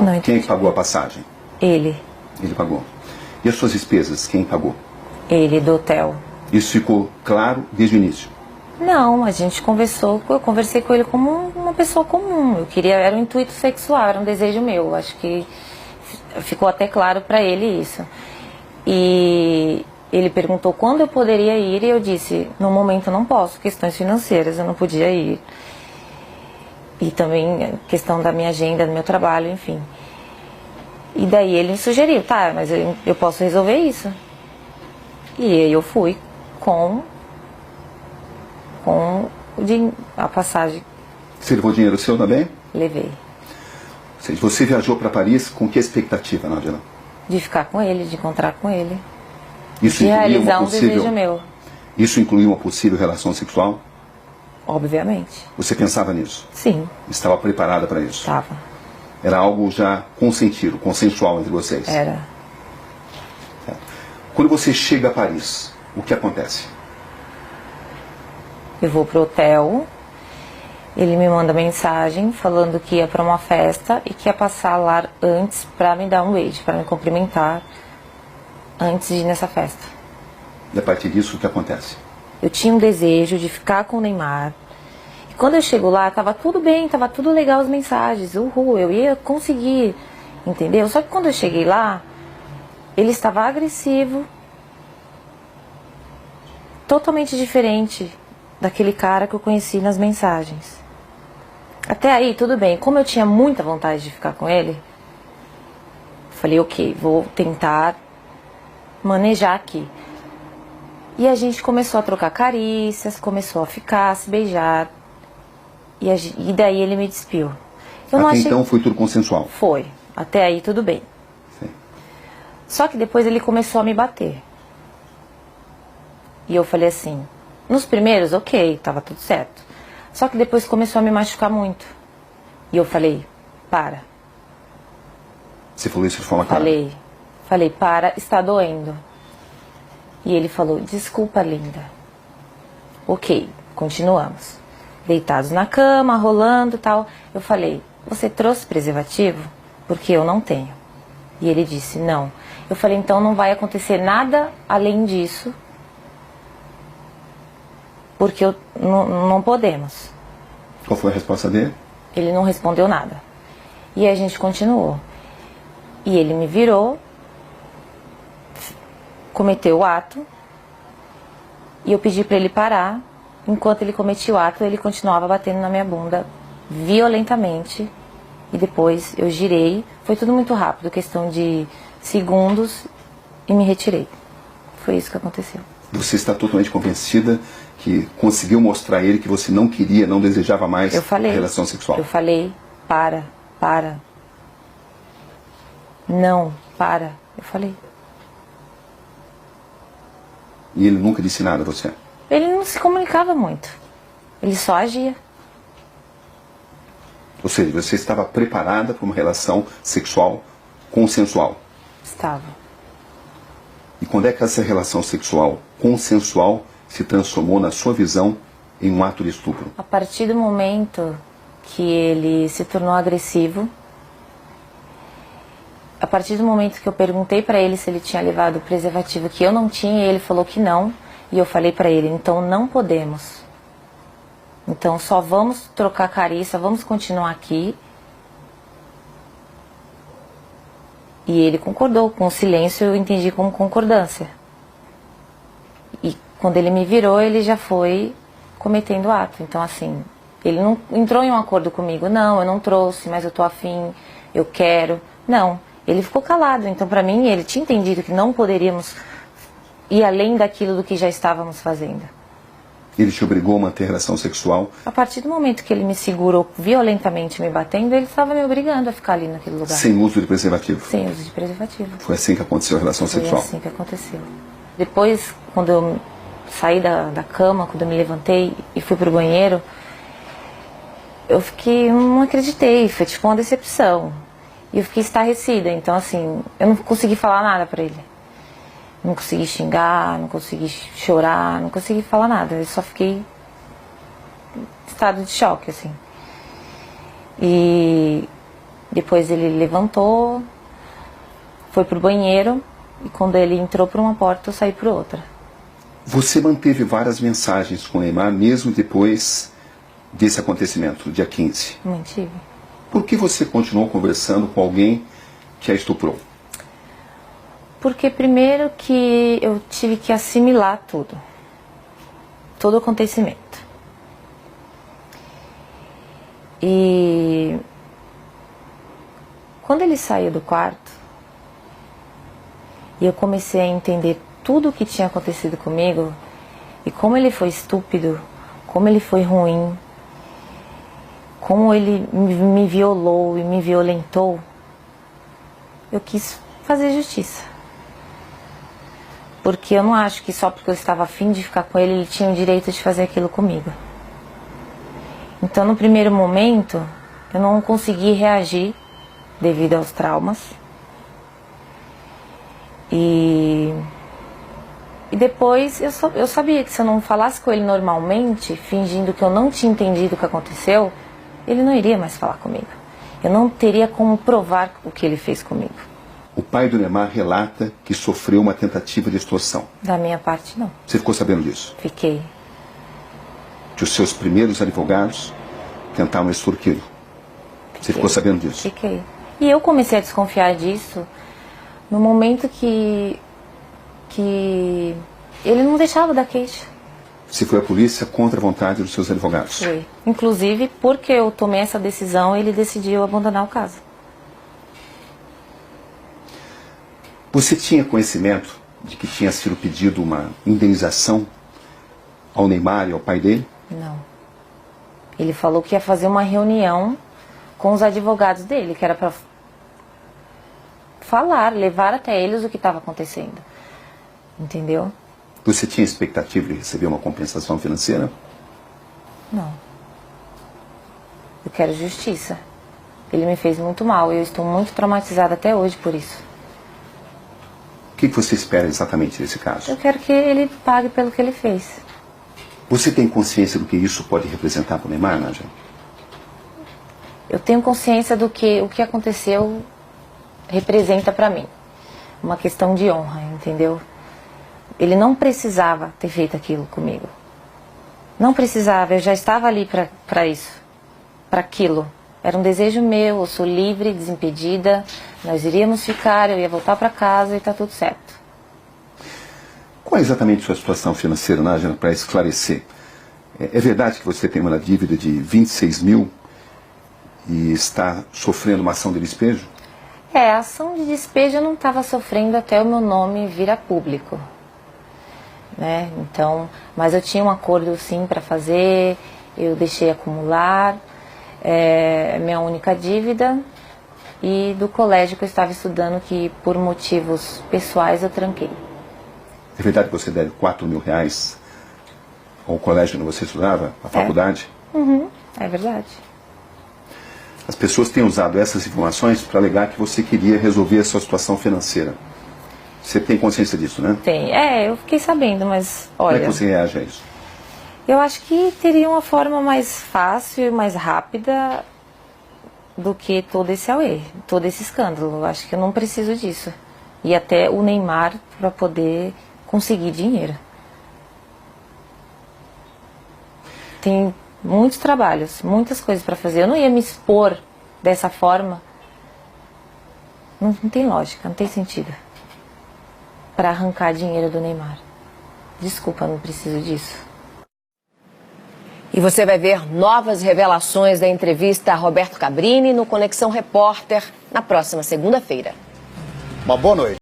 Não entendi. Quem é que pagou a passagem? Ele. Ele pagou. E as suas despesas, quem pagou? Ele, do hotel. Isso ficou claro desde o início? Não, a gente conversou, eu conversei com ele como uma pessoa comum. Eu queria, era um intuito sexual, era um desejo meu. Acho que ficou até claro para ele isso. E ele perguntou quando eu poderia ir e eu disse, no momento não posso, questões financeiras, eu não podia ir. E também questão da minha agenda, do meu trabalho, enfim. E daí ele me sugeriu, tá, mas eu posso resolver isso. E aí eu fui com a passagem. Você levou dinheiro seu também? Levei. Ou seja, você viajou para Paris com que expectativa, Nádia? De ficar com ele, de encontrar com ele. Isso De incluía realizar uma um desejo meu. Isso incluía uma possível relação sexual? Obviamente. Você pensava nisso? Sim. Estava preparada para isso? Estava. Era algo já consentido, consensual entre vocês? Era. Certo. Quando você chega a Paris, o que acontece? Eu vou pro hotel, ele me manda mensagem falando que ia para uma festa e que ia passar lá antes para me dar um beijo, para me cumprimentar antes de ir nessa festa. E a partir disso, o que acontece? Eu tinha um desejo de ficar com o Neymar. E quando eu chego lá, tava tudo bem, tava tudo legal as mensagens. Uhul, eu ia conseguir, entendeu? Só que quando eu cheguei lá, ele estava agressivo, totalmente diferente daquele cara que eu conheci nas mensagens. Até aí, tudo bem. Como eu tinha muita vontade de ficar com ele, falei, ok, vou tentar manejar aqui. E a gente começou a trocar carícias, começou a ficar, a se beijar. E daí ele me despiu. Eu não Até achei... então foi tudo consensual? Foi. Até aí tudo bem. Sim. Só que depois ele começou a me bater. E eu falei assim, nos primeiros, ok, tava tudo certo. Só que depois começou a me machucar muito. E eu falei, para. Você falou isso de forma clara? Falei, para, está doendo. E ele falou, desculpa, linda. Ok, continuamos. Deitados na cama, rolando e tal. Eu falei, você trouxe preservativo? Porque eu não tenho. E ele disse, não. Eu falei, então não vai acontecer nada além disso. Porque não podemos. Qual foi a resposta dele? Ele não respondeu nada. E a gente continuou. E ele me virou, cometeu o ato, e eu pedi para ele parar. Enquanto ele cometia o ato, ele continuava batendo na minha bunda violentamente. E depois eu girei. Foi tudo muito rápido, questão de segundos, e me retirei. Foi isso que aconteceu. Você está totalmente convencida que conseguiu mostrar a ele que você não queria, não desejava mais a relação sexual? Eu falei, para. Não, para. Eu falei. E ele nunca disse nada a você? Ele não se comunicava muito. Ele só agia. Ou seja, você estava preparada para uma relação sexual consensual? Estava. E quando é que essa relação sexual consensual se transformou, na sua visão, em um ato de estupro? A partir do momento que ele se tornou agressivo, a partir do momento que eu perguntei para ele se ele tinha levado o preservativo, que eu não tinha, ele falou que não, e eu falei para ele, então não podemos. Então só vamos trocar carícia, vamos continuar aqui. E ele concordou, com o silêncio eu entendi como concordância. E quando ele me virou, ele já foi cometendo o ato. Então assim, ele não entrou em um acordo comigo, não, eu não trouxe, mas eu tô afim, eu quero. Não, ele ficou calado. Então para mim, ele tinha entendido que não poderíamos ir além daquilo do que já estávamos fazendo. Ele te obrigou a manter relação sexual? A partir do momento que ele me segurou violentamente me batendo, ele estava me obrigando a ficar ali naquele lugar. Sem uso de preservativo? Sem uso de preservativo. Foi assim que aconteceu a relação sexual? Foi assim que aconteceu. Depois, quando eu saí da cama, quando eu me levantei e fui pro banheiro, eu fiquei, não acreditei, foi tipo uma decepção. E eu fiquei estarrecida, então assim, eu não consegui falar nada pra ele. Não consegui xingar, não consegui chorar, não consegui falar nada. Eu só fiquei em estado de choque, assim. E Depois ele levantou, foi pro banheiro e quando ele entrou por uma porta, eu saí por outra. Você manteve várias mensagens com o Neymar mesmo depois desse acontecimento, dia 15. Mantive. Por que você continuou conversando com alguém que a estuprou? Porque primeiro que eu tive que assimilar tudo. Todo o acontecimento. E quando ele saiu do quarto e eu comecei a entender tudo o que tinha acontecido comigo e como ele foi estúpido, como ele foi ruim, como ele me violou e me violentou, eu quis fazer justiça. Porque eu não acho que só porque eu estava afim de ficar com ele, ele tinha o direito de fazer aquilo comigo. Então, no primeiro momento, eu não consegui reagir devido aos traumas. E depois eu sabia que se eu não falasse com ele normalmente, fingindo que eu não tinha entendido o que aconteceu, ele não iria mais falar comigo. Eu não teria como provar o que ele fez comigo. O pai do Neymar relata que sofreu uma tentativa de extorsão. Da minha parte, não. Você ficou sabendo disso? Fiquei. Que os seus primeiros advogados tentaram extorquí-lo. Você ficou sabendo disso? Fiquei. E eu comecei a desconfiar disso no momento que ele não deixava dar queixa. Você foi à polícia contra a vontade dos seus advogados? Foi. Inclusive, porque eu tomei essa decisão, ele decidiu abandonar o caso. Você tinha conhecimento de que tinha sido pedido uma indenização ao Neymar e ao pai dele? Não. Ele falou que ia fazer uma reunião com os advogados dele, que era para falar, levar até eles o que estava acontecendo. Entendeu? Você tinha expectativa de receber uma compensação financeira? Não. Eu quero justiça. Ele me fez muito mal e eu estou muito traumatizada até hoje por isso. O que você espera exatamente desse caso? Eu quero que ele pague pelo que ele fez. Você tem consciência do que isso pode representar para o Neymar, Nádia? Eu tenho consciência do que o que aconteceu representa para mim. Uma questão de honra, entendeu? Ele não precisava ter feito aquilo comigo. Não precisava, eu já estava ali para isso, para aquilo. Era um desejo meu, eu sou livre, desimpedida, nós iríamos ficar, eu ia voltar para casa e tá tudo certo. Qual é exatamente a sua situação financeira, Nádia, para esclarecer? É verdade que você tem uma dívida de 26 mil e está sofrendo uma ação de despejo? A ação de despejo eu não estava sofrendo até o meu nome vir a público. Né? Então, mas eu tinha um acordo sim para fazer, eu deixei acumular, minha única dívida, e do colégio que eu estava estudando, que por motivos pessoais eu tranquei. É verdade que você deve 4 mil reais ao colégio onde você estudava, à faculdade? Uhum, é verdade. As pessoas têm usado essas informações para alegar que você queria resolver a sua situação financeira. Você tem consciência disso, né? Tem. Eu fiquei sabendo, mas olha... Como é que você reage a isso? Eu acho que teria uma forma mais fácil e mais rápida do que todo esse auê, todo esse escândalo. Eu acho que eu não preciso disso. E até o Neymar para poder conseguir dinheiro. Tem muitos trabalhos, muitas coisas para fazer. Eu não ia me expor dessa forma. Não tem lógica, não tem sentido. Para arrancar dinheiro do Neymar. Desculpa, não preciso disso. E você vai ver novas revelações da entrevista a Roberto Cabrini no Conexão Repórter na próxima segunda-feira. Uma boa noite.